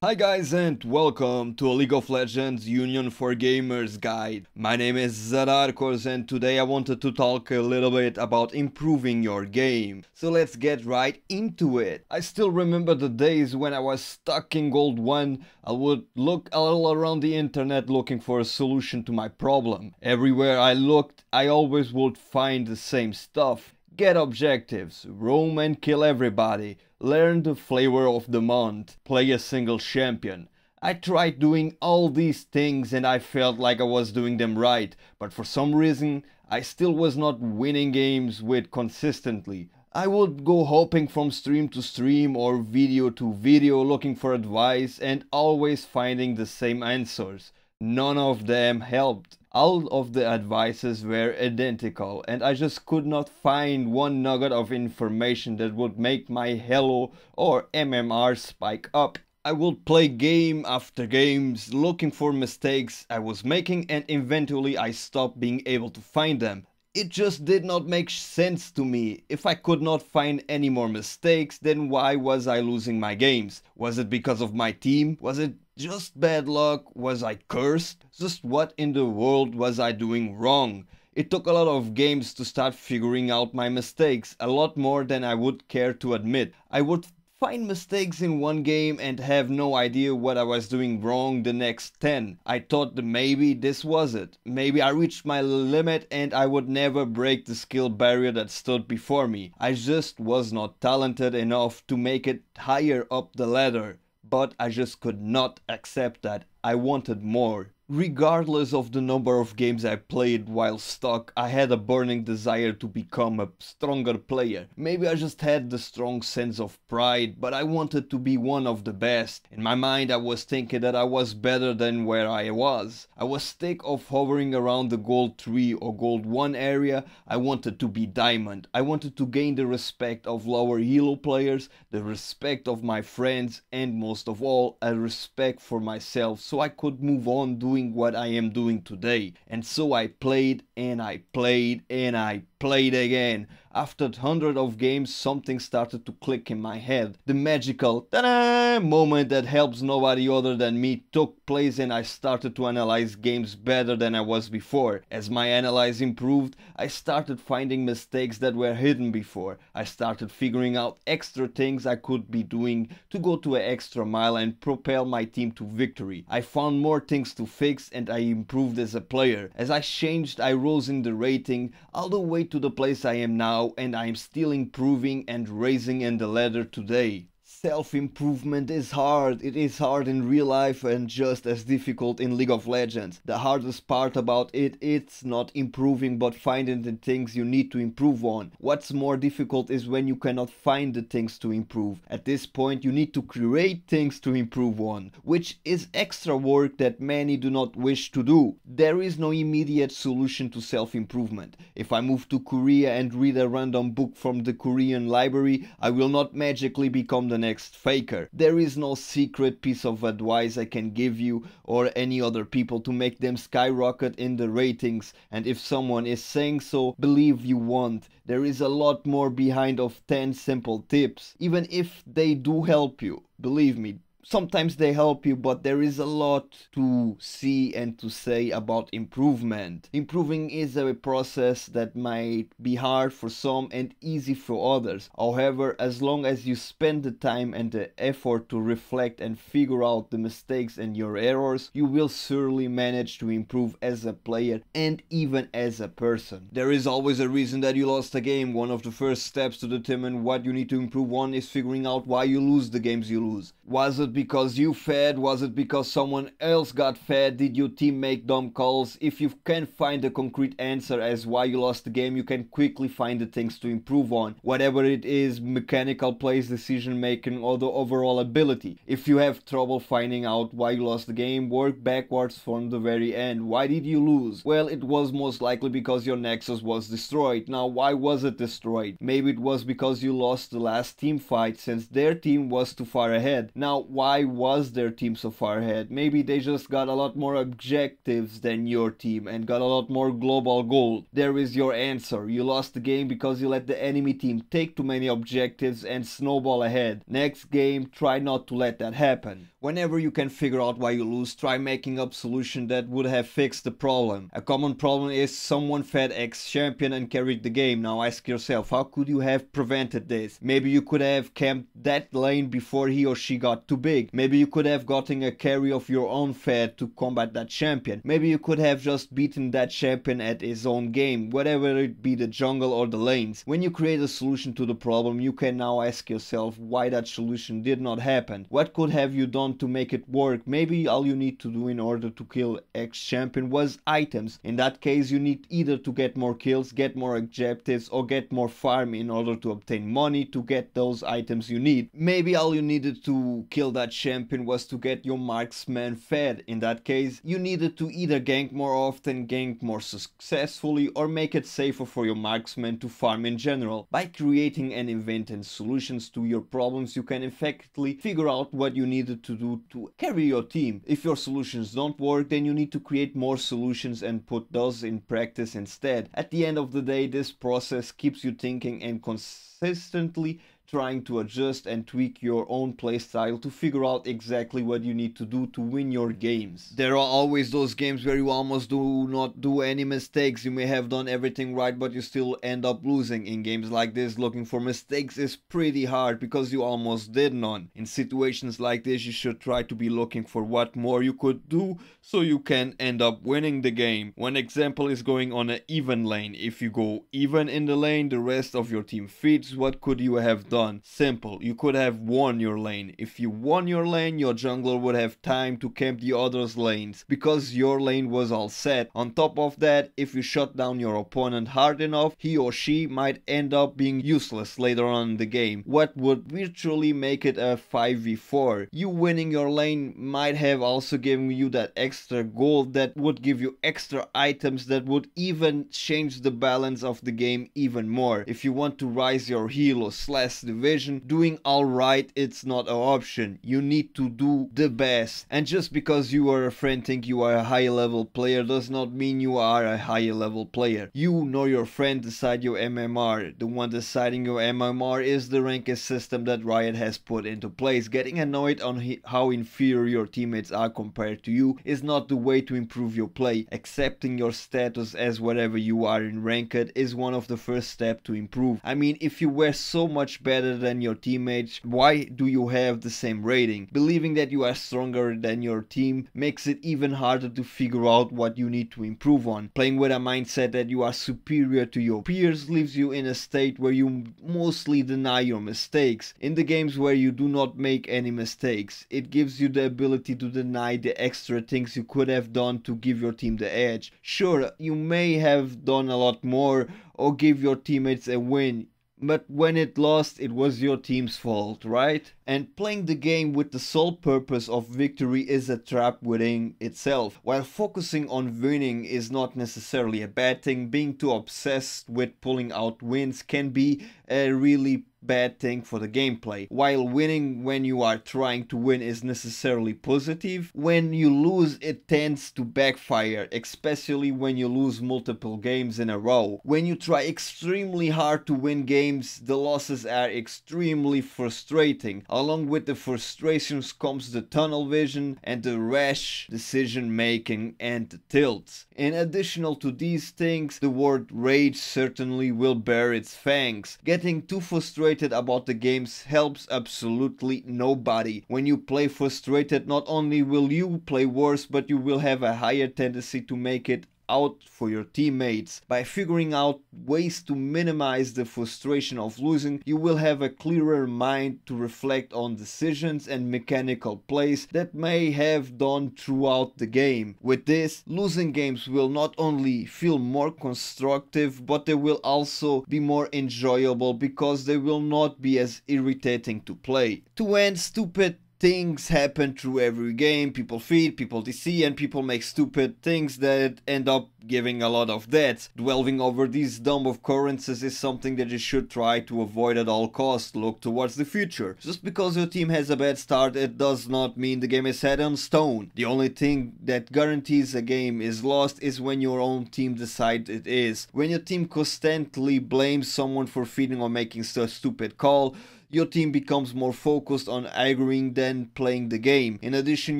Hi guys and welcome to a League of Legends Union for Gamers guide. My name is Zadarkos and today I wanted to talk a little bit about improving your game. So let's get right into it. I still remember the days when I was stuck in Gold 1. I would look all around the internet looking for a solution to my problem. Everywhere I looked, I always would find the same stuff. Get objectives, roam and kill everybody, learn the flavor of the month, play a single champion. I tried doing all these things and I felt like I was doing them right, but for some reason I still was not winning games with consistently. I would go hopping from stream to stream or video to video looking for advice and always finding the same answers. None of them helped. All of the advices were identical and I just could not find one nugget of information that would make my Hello or MMR spike up. I would play game after games looking for mistakes I was making and eventually I stopped being able to find them. It just did not make sense to me. If I could not find any more mistakes, then why was I losing my games? Was it because of my team? Was it just bad luck? Was I cursed? Just what in the world was I doing wrong? It took a lot of games to start figuring out my mistakes, a lot more than I would care to admit. I would find mistakes in one game and have no idea what I was doing wrong the next 10. I thought that maybe this was it. Maybe I reached my limit and I would never break the skill barrier that stood before me. I just was not talented enough to make it higher up the ladder. But I just could not accept that. I wanted more. Regardless of the number of games I played while stuck, I had a burning desire to become a stronger player. Maybe I just had the strong sense of pride, but I wanted to be one of the best. In my mind I was thinking that I was better than where I was. I was sick of hovering around the gold 3 or gold 1 area. I wanted to be diamond. I wanted to gain the respect of lower elo players, the respect of my friends, and most of all, a respect for myself so I could move on doing what I am doing today. And so I played and I played and I played again. After hundreds of games, something started to click in my head. The magical ta-da moment that helps nobody other than me took place and I started to analyze games better than I was before. As my analyze improved, I started finding mistakes that were hidden before. I started figuring out extra things I could be doing to go to an extra mile and propel my team to victory. I found more things to fix and I improved as a player. As I changed, I rose in the rating all the way to the place I am now, and I am still improving and raising in the ladder today. Self-improvement is hard. It is hard in real life and just as difficult in League of Legends. The hardest part about it's not improving but finding the things you need to improve on. What's more difficult is when you cannot find the things to improve. At this point you need to create things to improve on, which is extra work that many do not wish to do. There is no immediate solution to self-improvement. If I move to Korea and read a random book from the Korean library, I will not magically become the next faker. There is no secret piece of advice I can give you or any other people to make them skyrocket in the ratings, and if someone is saying so, believe you won't. There is a lot more behind of 10 simple tips. Even if they do help you, believe me, sometimes they help you, but there is a lot to see and to say about improvement. Improving is a process that might be hard for some and easy for others. However, as long as you spend the time and the effort to reflect and figure out the mistakes and your errors, you will surely manage to improve as a player and even as a person. There is always a reason that you lost a game. One of the first steps to determine what you need to improve on is figuring out why you lose the games you lose. Was it because you fed? Was it because someone else got fed? Did your team make dumb calls? If you can't find a concrete answer as why you lost the game, you can quickly find the things to improve on. Whatever it is, mechanical plays, decision making, or the overall ability. If you have trouble finding out why you lost the game, work backwards from the very end. Why did you lose? Well, it was most likely because your Nexus was destroyed. Now, why was it destroyed? Maybe it was because you lost the last team fight since their team was too far ahead. Now, why was their team so far ahead. Maybe they just got a lot more objectives than your team and got a lot more global goal. There is your answer. You lost the game because you let the enemy team take too many objectives and snowball ahead. Next game, try not to let that happen. Whenever you can figure out why you lose, try making up solution that would have fixed the problem. A common problem is someone fed X champion and carried the game. Now ask yourself, how could you have prevented this? Maybe you could have camped that lane before he or she got too big. Maybe you could have gotten a carry of your own fed to combat that champion. Maybe you could have just beaten that champion at his own game, whatever it be, the jungle or the lanes. When you create a solution to the problem, you can now ask yourself why that solution did not happen. What could have you done to make it work? Maybe all you need to do in order to kill X champion was items. In that case, you need either to get more kills, get more objectives, or get more farm in order to obtain money to get those items you need. Maybe all you needed to kill that champion was to get your marksman fed. In that case, you needed to either gank more often, gank more successfully, or make it safer for your marksman to farm in general. By creating and inventing solutions to your problems, you can effectively figure out what you needed to do to carry your team. If your solutions don't work, then you need to create more solutions and put those in practice instead. At the end of the day, this process keeps you thinking and consistently trying to adjust and tweak your own playstyle to figure out exactly what you need to do to win your games. There are always those games where you almost do not do any mistakes. You may have done everything right, but you still end up losing. In games like this, looking for mistakes is pretty hard because you almost did none. In situations like this, you should try to be looking for what more you could do so you can end up winning the game. One example is going on an even lane. If you go even in the lane, the rest of your team feeds. What could you have done? Simple, you could have won your lane. If you won your lane, your jungler would have time to camp the others' lanes because your lane was all set. On top of that, if you shut down your opponent hard enough, he or she might end up being useless later on in the game, what would virtually make it a 5v4. You winning your lane might have also given you that extra gold that would give you extra items that would even change the balance of the game even more. If you want to rise your hero slash division, doing alright, it's not an option. You need to do the best. And just because you or a friend think you are a high level player does not mean you are a high level player. You nor your friend decide your MMR. The one deciding your MMR is the ranking system that Riot has put into place. Getting annoyed on how inferior your teammates are compared to you is not the way to improve your play. Accepting your status as whatever you are in ranked is one of the first steps to improve. I mean, if you were so much better than your teammates, why do you have the same rating? Believing that you are stronger than your team makes it even harder to figure out what you need to improve on. Playing with a mindset that you are superior to your peers leaves you in a state where you mostly deny your mistakes. In the games where you do not make any mistakes, it gives you the ability to deny the extra things you could have done to give your team the edge. Sure, you may have done a lot more or give your teammates a win, but when it lost, it was your team's fault, right? And playing the game with the sole purpose of victory is a trap within itself. While focusing on winning is not necessarily a bad thing, being too obsessed with pulling out wins can be a really bad thing for the gameplay. While winning when you are trying to win is necessarily positive, when you lose it tends to backfire, especially when you lose multiple games in a row. When you try extremely hard to win games, the losses are extremely frustrating. Along with the frustrations comes the tunnel vision and the rash decision making and the tilts. In addition to these things, the word rage certainly will bear its fangs. Getting too frustrated about the games helps absolutely nobody. When you play frustrated, not only will you play worse, but you will have a higher tendency to make it out for your teammates. By figuring out ways to minimize the frustration of losing, you will have a clearer mind to reflect on decisions and mechanical plays that may have done throughout the game. With this, losing games will not only feel more constructive, but they will also be more enjoyable because they will not be as irritating to play. To end, stupid things happen through every game. People feed, people DC, and people make stupid things that end up giving a lot of debts. Dwelling over these dumb occurrences is something that you should try to avoid at all costs. Look towards the future. Just because your team has a bad start, it does not mean the game is set on stone. The only thing that guarantees a game is lost is when your own team decides it is. When your team constantly blames someone for feeding or making a stupid call, your team becomes more focused on arguing than playing the game. In addition,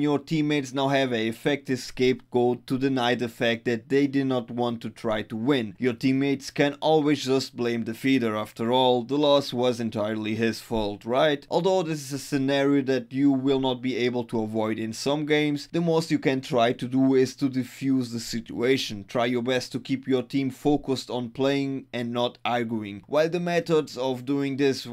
your teammates now have an effective scapegoat to deny the fact that they did not want to try to win. Your teammates can always just blame the feeder. After all, the loss was entirely his fault, right? Although this is a scenario that you will not be able to avoid in some games, the most you can try to do is to defuse the situation. Try your best to keep your team focused on playing and not arguing. While the methods of doing this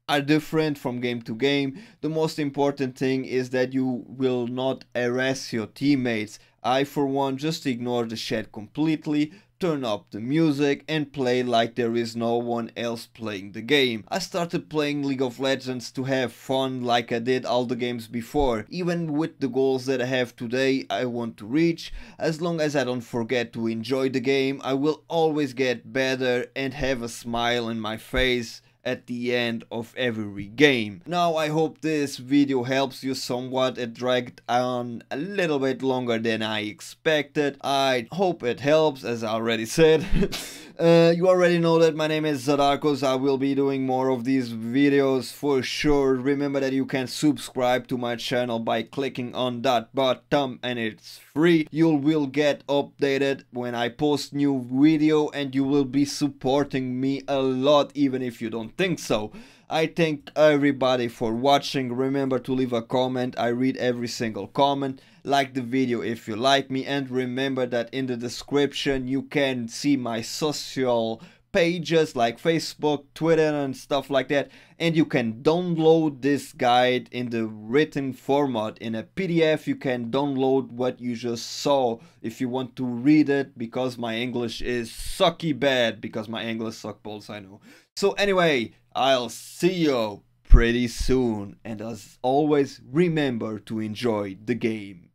are different from game to game, the most important thing is that you will not harass your teammates. I for one just ignore the chat completely, turn up the music and play like there is no one else playing the game. I started playing League of Legends to have fun like I did all the games before. Even with the goals that I have today I want to reach, as long as I don't forget to enjoy the game, I will always get better and have a smile on my face at the end of every game. Now I hope this video helps you somewhat. It dragged on a little bit longer than I expected. I hope it helps, as I already said. You already know that my name is Zadarkos. I will be doing more of these videos for sure. Remember that you can subscribe to my channel by clicking on that button and it's free. You will get updated when I post new video and you will be supporting me a lot even if you don't think so. I thank everybody for watching. Remember to leave a comment. I read every single comment. Like the video if you like me, and remember that in the description you can see my social pages like Facebook, Twitter and stuff like that, and you can download this guide in the written format. In a PDF you can download what you just saw if you want to read it, because my English is sucky bad, because my English suck balls, I know. So anyway, I'll see you pretty soon, and as always remember to enjoy the game.